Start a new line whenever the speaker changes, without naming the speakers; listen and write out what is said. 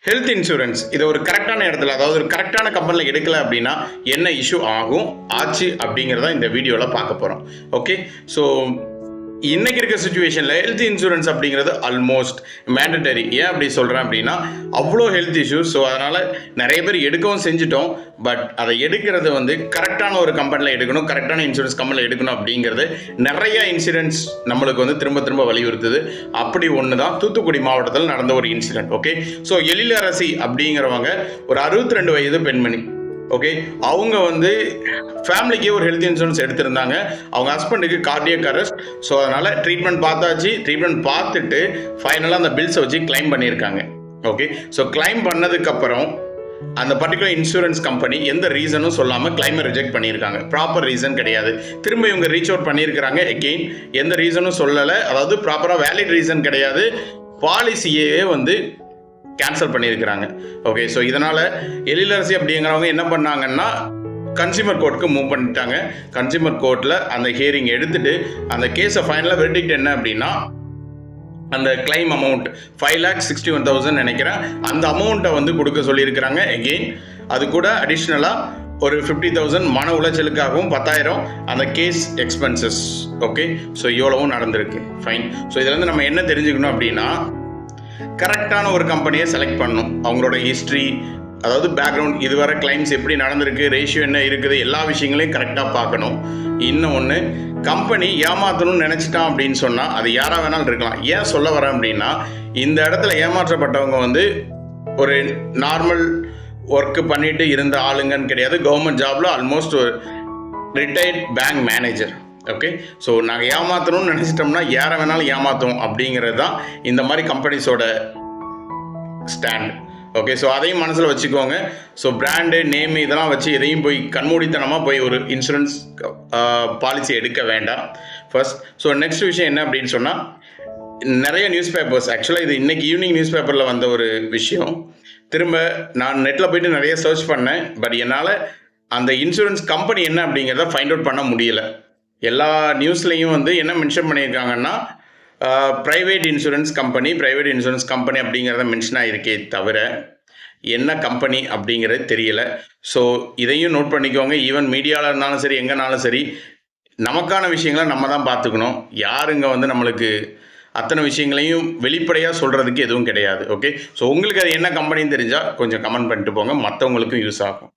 Health insurance இது ஒரு கரெக்டான இடத்துல, அதாவது ஒரு கரெக்டான கம்பெனியில் எடுக்கல அப்படின்னா என்ன இஷ்யூ ஆச்சு அப்படிங்கிறத இந்த வீடியோவில் பார்க்க போகிறோம். ஓகே, ஸோ இன்னைக்கு இருக்க சுச்சுவேஷனில் ஹெல்த் இன்சூரன்ஸ் அப்படிங்கிறது ஆல்மோஸ்ட் மேண்டட்டரி. ஏன் அப்படி சொல்கிறேன் அப்படின்னா அவ்வளோ ஹெல்த் இஷ்யூஸ். ஸோ அதனால் நிறைய பேர் எடுக்கவும் செஞ்சுட்டோம். பட் அதை எடுக்கிறது கரெக்டான ஒரு கம்பெனியில் எடுக்கணும், கரெக்டான இன்சூரன்ஸ் கம்பெனியில் எடுக்கணும் அப்படிங்கிறது நிறைய இன்சிடென்ட்ஸ் நம்மளுக்கு திரும்ப திரும்ப வலியுறுத்துது. அப்படி ஒன்று தான் தூத்துக்குடி மாவட்டத்தில் நடந்த ஒரு இன்சிடென்ட். ஓகே, ஸோ எழிலரசி அப்படிங்கிறவங்க ஒரு 62 வயது பெண்மணி. ஓகே, அவங்க ஃபேமிலிக்கே ஒரு ஹெல்த் இன்சூரன்ஸ் எடுத்திருந்தாங்க. அவங்க ஹஸ்பண்டுக்கு கார்டியக் அரெஸ்ட். ஸோ அதனால் ட்ரீட்மெண்ட் பார்த்தாச்சு. ட்ரீட்மெண்ட் பார்த்துட்டு ஃபைனலாக அந்த பில்ஸை வச்சு கிளைம் பண்ணியிருக்காங்க. ஓகே, ஸோ கிளைம் பண்ணதுக்கப்புறம் அந்த பர்டிகுலர் இன்சூரன்ஸ் கம்பெனி எந்த ரீசனும் சொல்லாமல் கிளைமை ரிஜெக்ட் பண்ணியிருக்காங்க. ப்ராப்பர் ரீசன் கிடையாது. திரும்ப இவங்க ரீச் அவுட் பண்ணியிருக்கிறாங்க. எகெயின் எந்த ரீசனும் சொல்லலை, அதாவது ப்ராப்பராக வேலிட் ரீசன் கிடையாது. பாலிசியே கேன்சல் பண்ணியிருக்கிறாங்க. ஓகே, ஸோ இதனால் எழிலரசி அப்படிங்கிறவங்க என்ன பண்ணாங்கன்னா கன்சியூமர் கோர்ட்டுக்கு மூவ் பண்ணிட்டாங்க. கன்சியூமர் கோர்ட்டில் அந்த ஹியரிங் எடுத்துட்டு அந்த கேஸை ஃபைனலாக வெர்டிக்ட் என்ன அப்படின்னா அந்த கிளைம் அமௌண்ட் 5,61,000 நினைக்கிறேன், அந்த அமௌண்ட்டை கொடுக்க சொல்லியிருக்கிறாங்க. எகெயின் அது கூட அடிஷ்னலாக ஒரு 50,000 மன உளைச்சலுக்காகவும் 10,000 அந்த கேஸ் எக்ஸ்பென்சஸ். ஓகே, ஸோ இவ்வளவும் நடந்திருக்கு. ஃபைன். ஸோ இதுலேருந்து நம்ம என்ன தெரிஞ்சுக்கணும் அப்படின்னா கரெக்டான ஒரு கம்பெனியை செலக்ட் பண்ணணும். அவங்களோட ஹிஸ்ட்ரி, அதாவது பேக்ரவுண்ட், இதுவரை கிளைம்ஸ் எப்படி நடந்திருக்கு, ரேஷியோ என்ன இருக்குது, எல்லா விஷயங்களையும் கரெக்டாக பார்க்கணும். இன்னொன்று, கம்பெனி ஏமாற்றணும்னு நினச்சிட்டான் அப்படின்னு சொன்னால் அது யாராக வேணாலும் இருக்கலாம். ஏன் சொல்ல வரேன் அப்படின்னா இந்த இடத்துல ஏமாற்றப்பட்டவங்க ஒரு நார்மல் ஒர்க்கு பண்ணிட்டு இருந்த ஆளுங்கன்னு கிடையாது. கவர்மெண்ட் ஜாபில் ஆல்மோஸ்ட் ஒரு retired bank manager. Okay, so நாங்கள் ஏமாற்றணும்னு நினச்சிட்டோம்னா யாரை வேணாலும் ஏமாற்றோம் அப்படிங்கிறது தான் இந்த மாதிரி கம்பெனிஸோட ஸ்டாண்ட். ஓகே, ஸோ அதையும் மனசில் வச்சுக்கோங்க. ஸோ பிராண்டு நேம் இதெல்லாம் வச்சு எதையும் போய் கண்மூடித்தனமாக போய் ஒரு இன்சூரன்ஸ் பாலிசி எடுக்க வேண்டாம் ஃபர்ஸ்ட். ஸோ நெக்ஸ்ட் விஷயம் என்ன அப்படின்னு சொன்னால் நிறைய நியூஸ் பேப்பர்ஸ், ஆக்சுவலாக இது இன்றைக்கி ஈவினிங் நியூஸ் பேப்பரில் வந்த ஒரு விஷயம். திரும்ப நான் நெட்டில் போய்ட்டு நிறைய சர்ச் பண்ணேன். பட் என்னால் அந்த இன்சூரன்ஸ் கம்பெனி என்ன அப்படிங்கிறத ஃபைண்ட் அவுட் பண்ண முடியலை. எல்லா நியூஸ்லேயும் என்ன மென்ஷன் பண்ணியிருக்காங்கன்னா ப்ரைவேட் இன்சூரன்ஸ் கம்பெனி அப்படிங்கிறத மென்ஷன் ஆகிருக்கே தவிர என்ன கம்பெனி அப்படிங்கிறது தெரியல. ஸோ இதையும் நோட் பண்ணிக்கோங்க. ஈவன் மீடியாவில் இருந்தாலும் சரி, எங்கேனாலும் சரி, நமக்கான விஷயங்களை நம்ம தான் பார்த்துக்கணும். யாருங்க நம்மளுக்கு அத்தனை விஷயங்களையும் வெளிப்படையாக சொல்கிறதுக்கு எதுவும் கிடையாது. ஓகே, ஸோ உங்களுக்கு அது என்ன கம்பெனின்னு தெரிஞ்சால் கொஞ்சம் கமெண்ட் பண்ணிட்டு போங்க, மற்றவங்களுக்கும் யூஸ் ஆகும்.